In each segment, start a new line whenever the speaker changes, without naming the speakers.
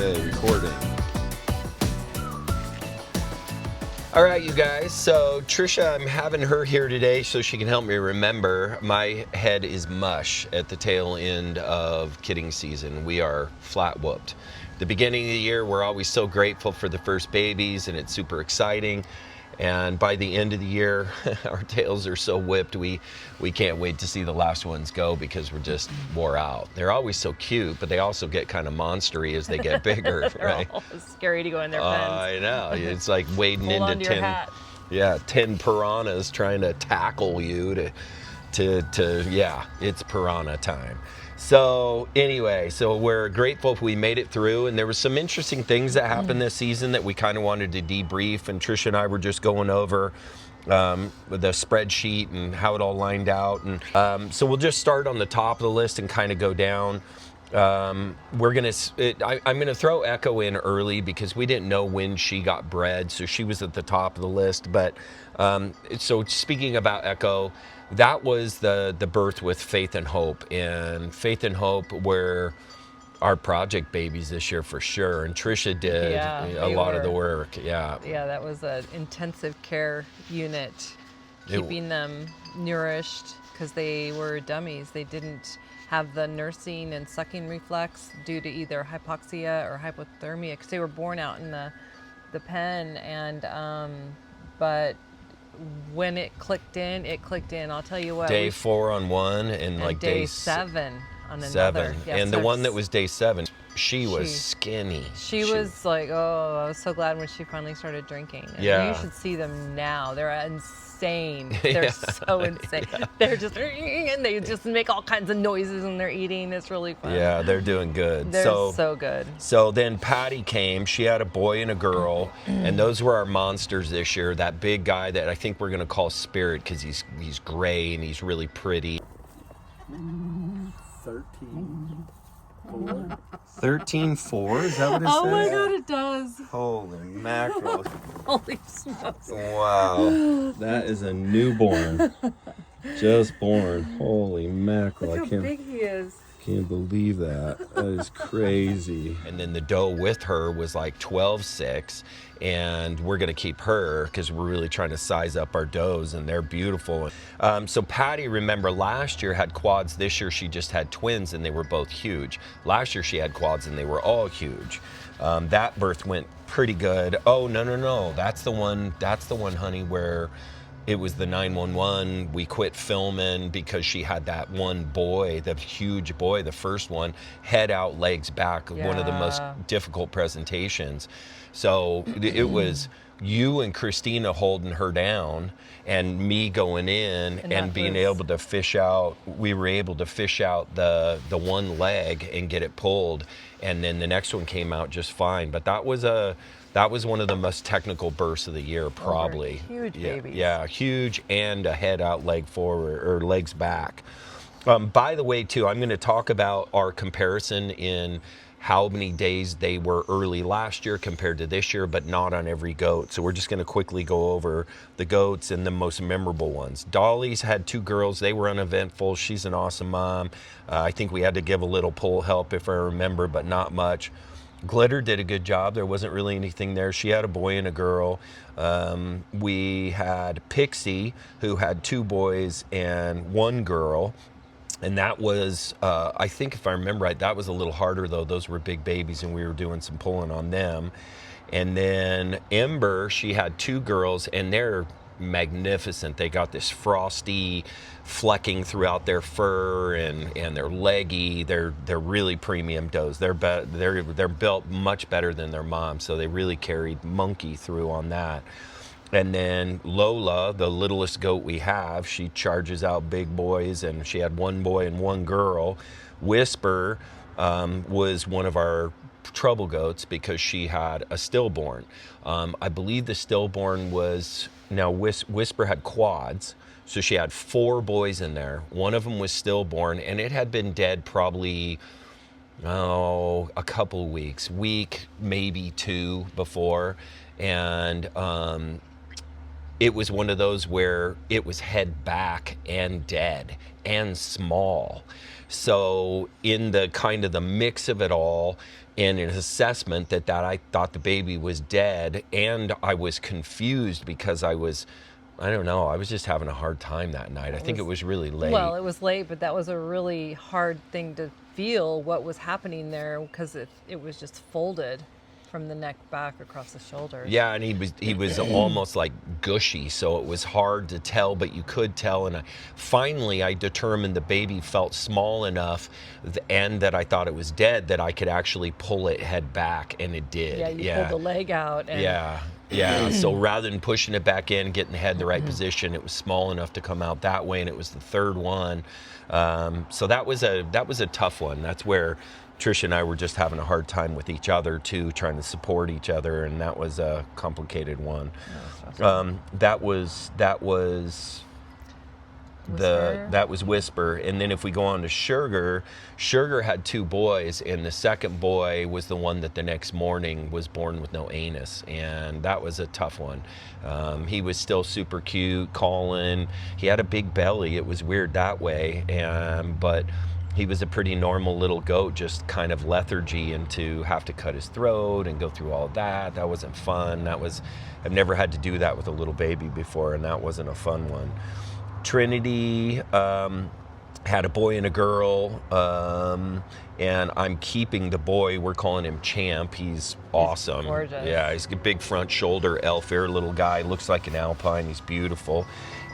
Okay, recording. All right, you guys, so Tricia, I'm having her here today so she can help me remember. My head is mush at the tail end of kidding season. We are flat whooped. The beginning of the year, we're always so grateful for the first babies and it's super exciting. And by the end of the year, our tails are so whipped, we can't wait to see the last ones go because we're just wore out. They're always so cute, but they also get kind of monstery as they get bigger, right?
All scary to go in their pens.
I know. It's like wading
Hold
into
on to your hat.
10 piranhas trying to tackle you to it's piranha time. So anyway, so we're grateful we made it through, and there was some interesting things that happened this season that we kind of wanted to debrief, and Tricia and I were just going over the spreadsheet and how it all lined out. And so we'll just start on the top of the list and kind of go down. I'm gonna throw Echo in early because we didn't know when she got bred, so she was at the top of the list. But so speaking about Echo, that was the birth with Faith and Hope, and Faith and Hope were our project babies this year for sure. And Tricia did a lot of the work. Yeah,
that was an intensive care unit, keeping them nourished because they were dummies. They didn't have the nursing and sucking reflex due to either hypoxia or hypothermia because they were born out in the pen. And but when it clicked in, I'll tell you what.
Day 4 on one and like
day 7 on another. Yeah,
and
so
the one that was day 7, she was skinny.
She was like, oh, I was so glad when she finally started drinking. And
yeah.
You should see them now. They're insane. They're so insane. Yeah. They're just, and they just make all kinds of noises when they're eating. It's really fun.
Yeah, they're doing good.
They're so good.
So then Patty came. She had a boy and a girl, and those were our monsters this year. That big guy that I think we're going to call Spirit because he's gray and he's really pretty.
13.4.
13.4? Is that what it says?
Oh my God, it does.
Holy mackerel.
Holy smokes.
Wow. That is a newborn. Just born. Holy mackerel.
Look how big he is.
Can't believe that. That is crazy. And then the doe with her was like 12.6, and we're going to keep her because we're really trying to size up our does, and they're beautiful. So Patty, remember, last year had quads. This year she just had twins, and they were both huge. Last year she had quads, and they were all huge. That birth went pretty good. Oh, no. That's the one, honey, where it was the 911. We quit filming because she had that one boy, the huge boy, the first one, head out, legs back, one of the most difficult presentations. So it was you and Christina holding her down and me going in and being able to fish out. We were able to fish out the one leg and get it pulled. And then the next one came out just fine. But that was one of the most technical births of the year, probably.
Huge babies.
Yeah, huge, and a head out, leg forward, or legs back. By the way, too, I'm going to talk about our comparison in how many days they were early last year compared to this year, but not on every goat. So we're just going to quickly go over the goats and the most memorable ones. Dolly's had 2 girls. They were uneventful. She's an awesome mom. I think we had to give a little pull help, if I remember, but not much. Glitter did a good job. There wasn't really anything there. She had a boy and a girl. We had Pixie, who had 2 boys and 1 girl. And that was, I think if I remember right, that was a little harder, though. Those were big babies, and we were doing some pulling on them. And then Ember, she had 2 girls, and they're magnificent. They got this frosty flecking throughout their fur, and they're leggy. They're really premium does. They're built much better than their mom, so they really carried monkey through on that. And then Lola, the littlest goat we have, she charges out big boys, and she had 1 boy and 1 girl. Whisper was one of our trouble goats because she had a stillborn. I believe the stillborn was, now Whisper had quads, so she had 4 boys in there. One of them was stillborn, and it had been dead probably, a couple weeks, week, maybe 2 before. And it was one of those where it was head back and dead and small. So in the kind of the mix of it all, and an assessment that I thought the baby was dead, and I was confused because I don't know, I was just having a hard time that night. I think it was really late.
Well, it was late, but that was a really hard thing to feel what was happening there, because it was just folded from the neck back across the shoulders.
Yeah, and he was almost like gushy, so it was hard to tell, but you could tell. And finally, I determined the baby felt small enough, and that I thought it was dead, that I could actually pull it head back, and it did.
Yeah, you pulled the leg out. And
Yeah. So rather than pushing it back in, getting the head in the right position, it was small enough to come out that way, and it was the third one. So that was a tough one. That's where Tricia and I were just having a hard time with each other too, trying to support each other, and that was a complicated one. That was Whisper. And then if we go on to Sugar had 2 boys, and the second boy was the one that the next morning was born with no anus, and that was a tough one. He was still super cute, calling. He had a big belly. It was weird that way, but he was a pretty normal little goat, just kind of lethargy, and to have to cut his throat and go through all that wasn't fun. I've never had to do that with a little baby before, and that wasn't a fun one. Trinity had a boy and a girl, and I'm keeping the boy. We're calling him Champ. He's awesome.
He's gorgeous.
Yeah, he's a big front shoulder, elf-ear little guy. Looks like an alpine. He's beautiful.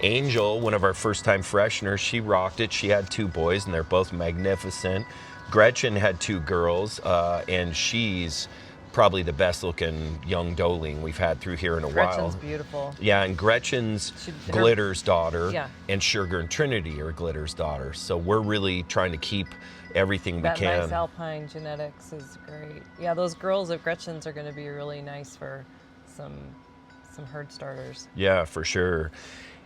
Angel, one of our first-time fresheners, she rocked it. She had 2 boys, and they're both magnificent. Gretchen had 2 girls, and she's probably the best-looking young doeling we've had through here in a while.
Gretchen's beautiful.
Yeah, and Gretchen's Glitter's daughter, and Sugar and Trinity are Glitter's daughters. So we're really trying to keep everything we can.
That nice alpine genetics is great. Yeah, those girls of Gretchen's are going to be really nice for some herd starters.
Yeah, for sure.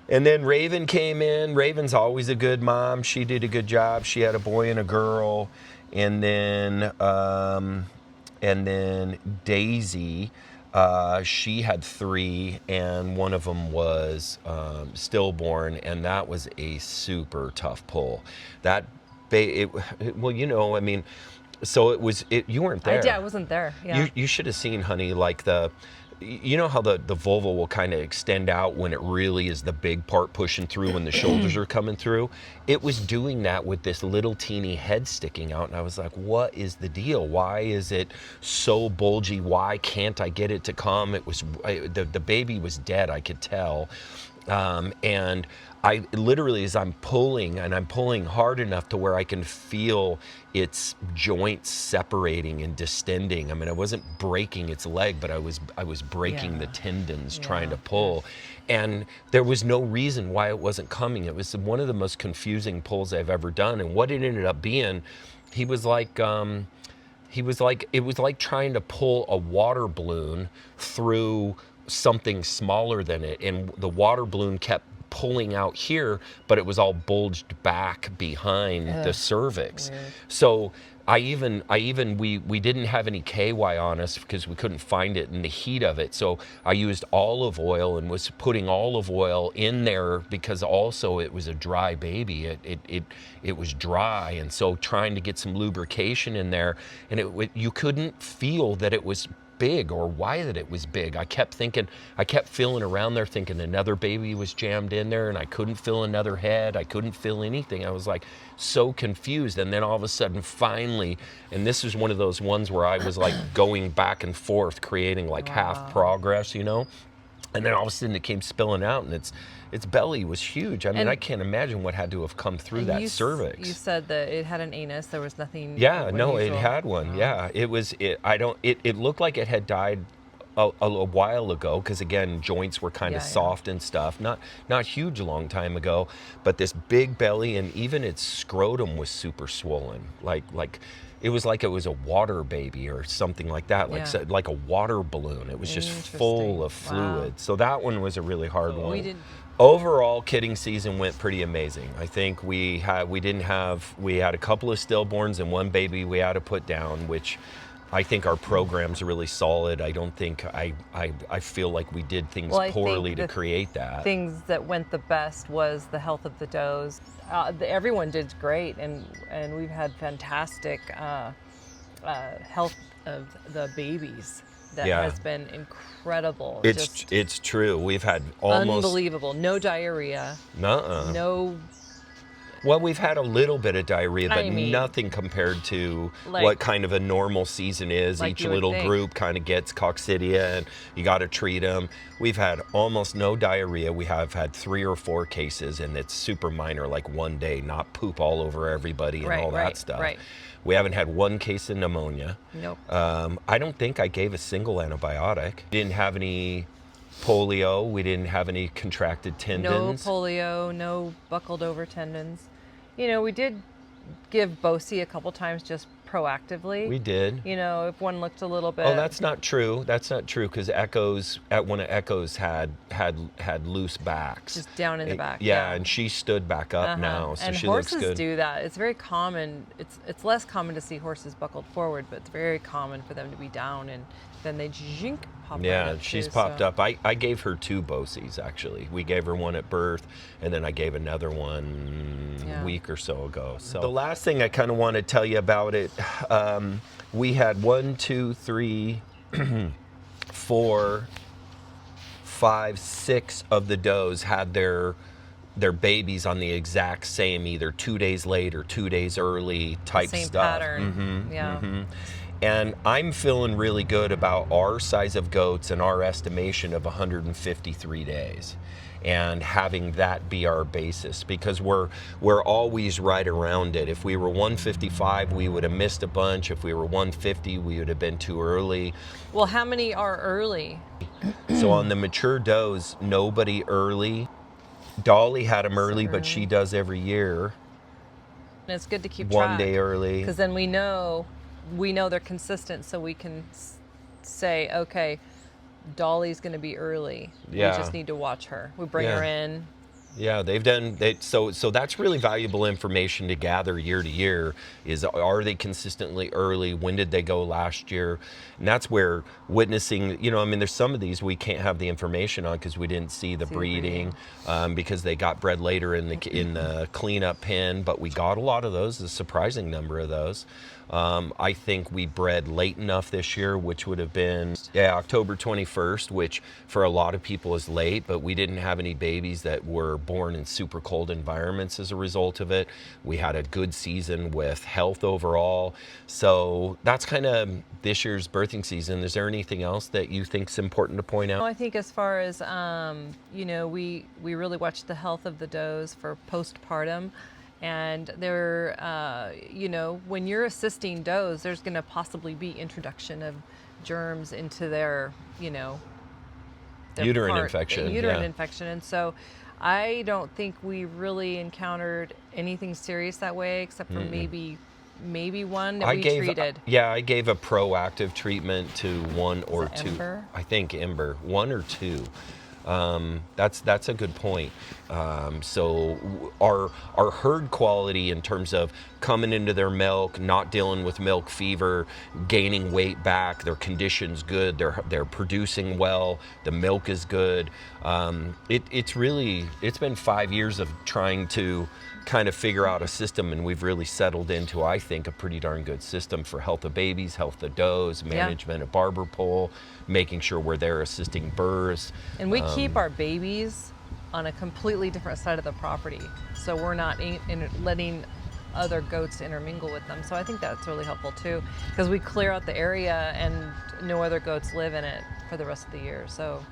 And then Raven came in. Raven's always a good mom. She did a good job. She had a boy and a girl. And then Daisy, she had 3, and one of them was stillborn, and that was a super tough pull. Well, you know, I mean, so you weren't there.
I wasn't there. Yeah.
You should have seen, honey, like you know how the vulva will kind of extend out when it really is the big part pushing through when the shoulders are coming through? It was doing that with this little teeny head sticking out, and I was like, what is the deal? Why is it so bulgy? Why can't I get it to come? The baby was dead, I could tell. And I literally, as I'm pulling hard enough to where I can feel its joints separating and distending. I mean, I wasn't breaking its leg, but I was breaking the tendons trying to pull. And there was no reason why it wasn't coming. It was one of the most confusing pulls I've ever done. And what it ended up being, it was like trying to pull a water balloon through something smaller than it, and the water balloon kept pulling out here, but it was all bulged back behind the cervix. Weird. So we didn't have any KY on us because we couldn't find it in the heat of it. So I used olive oil and was putting olive oil in there because also it was a dry baby. It was dry, and so trying to get some lubrication in there, and you couldn't feel that it was big or why that it was big. I kept feeling around there thinking another baby was jammed in there, and I couldn't feel another head. I couldn't feel anything. I was like so confused. And then all of a sudden, finally, and this is one of those ones where I was like going back and forth, creating like half progress, you know? And then all of a sudden it came spilling out, and its belly was huge. I mean, I can't imagine what had to have come through that cervix.
You said that it had an anus. There was nothing.
Yeah, no, it had one. Yeah, it looked like it had died a while ago, because again, joints were kind of soft and stuff. Not huge, a long time ago, but this big belly, and even its scrotum was super swollen. Like it was like it was a water baby or something like that, like a water balloon. It was just full of fluid. Wow. So that one was a really hard one. Overall, kidding season went pretty amazing. I think we had a couple of stillborns and one baby we had to put down, which I think our program's really solid. I don't think I feel like we did things poorly to create that.
Things that went the best was the health of the does. Everyone did great, and we've had fantastic health of the babies that
Yeah.
has been incredible.
It's true. We've had almost
unbelievable. No diarrhea.
nuh-uh.
No,
Well, we've had a little bit of diarrhea, but
I mean,
nothing compared to
like-
what kind of a normal season is.
like
Each
you would
little
think.
group kind of gets coccidia, and you got to treat them. We've had almost no diarrhea. We have had 3 or 4 cases, and it's super minor, like one day, not poop all over everybody and all that stuff.
Right.
We haven't had 1 case of pneumonia.
Nope.
I don't think I gave a single antibiotic. Didn't have any polio. We didn't have any contracted tendons.
No polio, no buckled over tendons. You know, we did give Bosie a couple times just proactively.
We did.
You know, if one looked a little bit.
Oh, that's not true. That's not true because one of Echo's had loose backs.
Just down in the back.
Yeah, and she stood back up now, so
and
she looks
horses
good.
do that. It's very common. It's less common to see horses buckled forward, but it's very common for them to be down, and then they jink pop right
Yeah,
up
she's
too,
popped
so.
up. I gave her 2 Bosies actually. We gave her one at birth, and then I gave another one a week or so ago. So the last thing I kind of want to tell you about it, we had 1, 2, 3, 4, 5, 6 of the does had their babies on the exact same, either 2 days late or 2 days early type
Same
stuff.
pattern.
And I'm feeling really good about our size of goats and our estimation of 153 days, and having that be our basis, because we're always right around it. If we were 155, we would have missed a bunch. If we were 150, we would have been too early.
Well, how many are early?
So on the mature does, nobody early. Dolly had them early, but she does every year.
And it's good to keep track.
1 day early.
Because then we know they're consistent, so we can say, okay, Dolly's going to be early.
Yeah.
We just need to watch her. We bring her in.
Yeah, they've done it. So that's really valuable information to gather year to year. Are they consistently early? When did they go last year? And that's where witnessing, there's some of these we can't have the information on because we didn't see the breeding, because they got bred later in the cleanup pen. But we got a lot of those, a surprising number of those. I think we bred late enough this year, which would have been October 21st, which for a lot of people is late, but we didn't have any babies that were born in super cold environments as a result of it. We had a good season with health overall. So that's kind of this year's birthing season. Is there anything else that you think is important to point out?
Well, I think as far as, we really watch the health of the does for postpartum. And they're, when you're assisting does, there's going to possibly be introduction of germs into their
uterine infection.
Infection. And so I don't think we really encountered anything serious that way, except for maybe one that we treated.
Yeah, I gave a proactive treatment to 1 or 2.
Ember?
I think Ember, 1 or 2. That's a good point. So our herd quality in terms of coming into their milk, not dealing with milk fever, gaining weight back, their condition's good, they're producing well, the milk is good. It's been 5 years of trying to kind of figure out a system, and we've really settled into, I think, a pretty darn good system for health of babies, health of does, management of barber pole, making sure we're there assisting births.
And we keep our babies on a completely different side of the property, so we're not letting other goats intermingle with them. So I think that's really helpful too, because we clear out the area and no other goats live in it for the rest of the year. So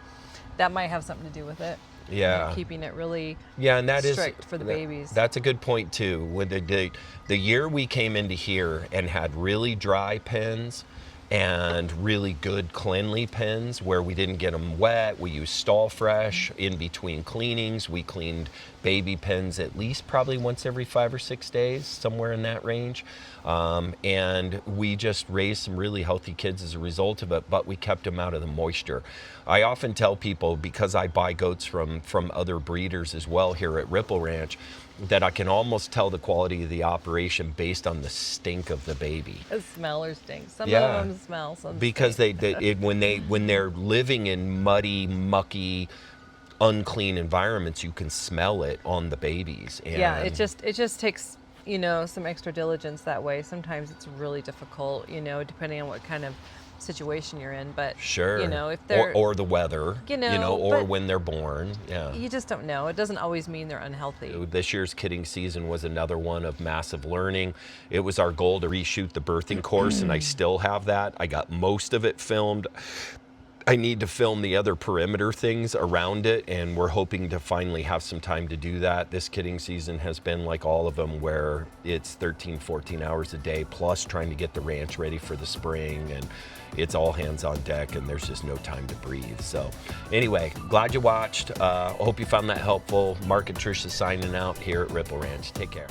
that might have something to do with it.
Yeah,
keeping it really
and that
strict for the babies.
That's a good point too. When the year we came into here and had really dry pens and really good cleanly pens where we didn't get them wet, we used stall fresh in between cleanings. We cleaned baby pens at least probably once every 5 or 6 days, somewhere in that range. And we just raised some really healthy kids as a result of it, but we kept them out of the moisture. I often tell people, because I buy goats from other breeders as well here at Ripple Ranch, that I can almost tell the quality of the operation based on the stink of the baby.
A smell or stink. Some of them smell. Some
because
stink.
when they're living in muddy, mucky, unclean environments, you can smell it on the babies. And
it just takes you know, some extra diligence that way. Sometimes it's really difficult, you know, depending on what kind of situation you're in. But
Sure.
you know, if they're
or the weather,
you know,
or
but
when they're born. Yeah.
you just don't know. It doesn't always mean they're unhealthy.
This year's kidding season was another one of massive learning. It was our goal to reshoot the birthing course, and I still have that. I got most of it filmed. I need to film the other perimeter things around it, and we're hoping to finally have some time to do that. This kidding season has been like all of them, where it's 13, 14 hours a day, plus trying to get the ranch ready for the spring, and it's all hands on deck, and there's just no time to breathe. So anyway, glad you watched. I hope you found that helpful. Marc and Tricia signing out here at Ripple Ranch. Take care.